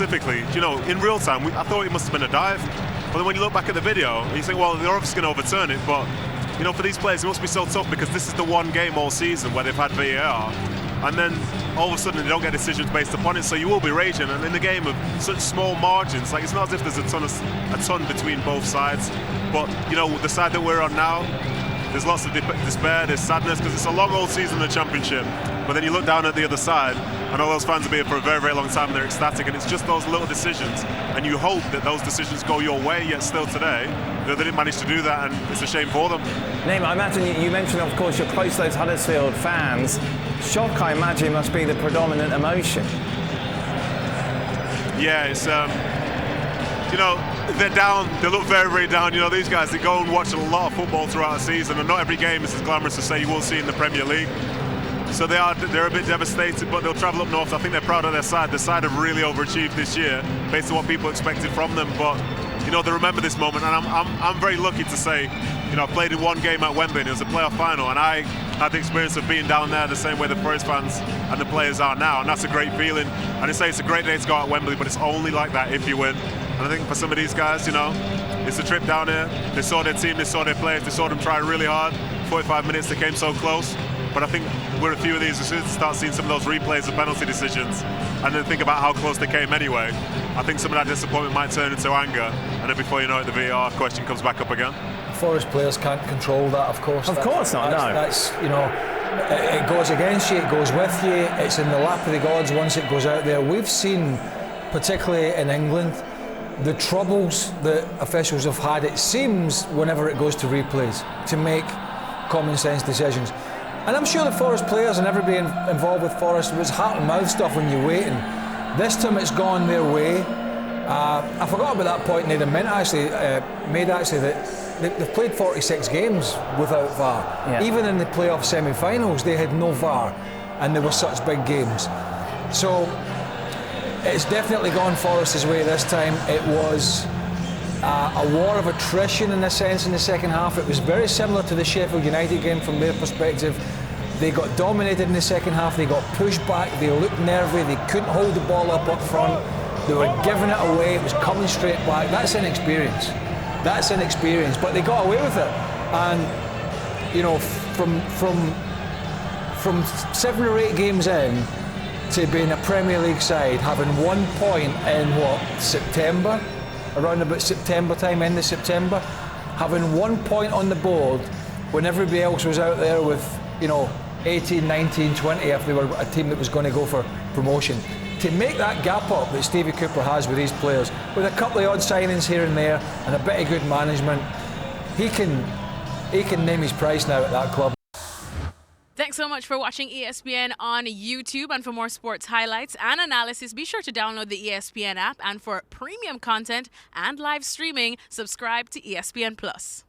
Specifically, you know, in real time, I thought it must have been a dive. But then when you look back at the video, you think, well, they're obviously going to overturn it. But, you know, for these players, it must be so tough because this is the one game all season where they've had VAR. And then all of a sudden they don't get decisions based upon it, so you will be raging. And in the game of such small margins, like, it's not as if there's a ton between both sides. But, you know, the side that we're on now, there's lots of despair, there's sadness, because it's a long old season in the Championship. But then you look down at the other side, and all those fans have been here for a very, very long time, and they're ecstatic, and it's just those little decisions. And you hope that those decisions go your way, yet still today, they didn't manage to do that, and it's a shame for them. Naeem, I imagine you mentioned, of course, you're close to those Huddersfield fans. Shock, I imagine, must be the predominant emotion. Yeah, it's, you know, they're down, they look very, very down. You know, these guys, they go and watch a lot of football throughout the season, and not every game is as glamorous as, say, you will see in the Premier League. So they're a bit devastated, but they'll travel up north. I think they're proud of their side. The side have really overachieved this year based on what people expected from them. But, you know, they remember this moment, and I'm very lucky to say, you know, I played in one game at Wembley, and it was a playoff final, and I had the experience of being down there the same way the Forest fans and the players are now, and that's a great feeling. And I say it's a great day to go out at Wembley, but it's only like that if you win. And I think for some of these guys, you know, it's a trip down here. They saw their team, they saw their players, they saw them try really hard. 45 minutes, they came so close. But I think we're a few of these, as soon as we start seeing some of those replays of penalty decisions and then think about how close they came anyway, I think some of that disappointment might turn into anger, and then before you know it, the VAR question comes back up again. Forest players can't control that, of course. Of course not, no. That's, you know, it goes against you, it goes with you, it's in the lap of the gods once it goes out there. We've seen, particularly in England, the troubles that officials have had, it seems, whenever it goes to replays, to make common sense decisions. And I'm sure the Forest players and everybody involved with Forest was heart and mouth stuff when you're waiting. This time it's gone their way. I forgot about that point Nedum made actually that they've played 46 games without VAR. Yeah. Even in the playoff semi-finals they had no VAR, and they were such big games. So it's definitely gone Forest's way this time. It was a war of attrition in a sense in the second half. It was very similar to the Sheffield United game from their perspective. They got dominated in the second half, they got pushed back, they looked nervy, they couldn't hold the ball up front, they were giving it away, it was coming straight back. That's inexperience. That's inexperience, but they got away with it. And, you know, from 7 or 8 games in to being a Premier League side, having 1 point in what, September? Around about September time, end of September, having 1 point on the board when everybody else was out there with, you know, 18, 19, 20 if they were a team that was going to go for promotion. To make that gap up that Stevie Cooper has with these players, with a couple of odd signings here and there and a bit of good management, he can name his price now at that club. Thanks so much for watching ESPN on YouTube, and for more sports highlights and analysis, be sure to download the ESPN app, and for premium content and live streaming, subscribe to ESPN Plus.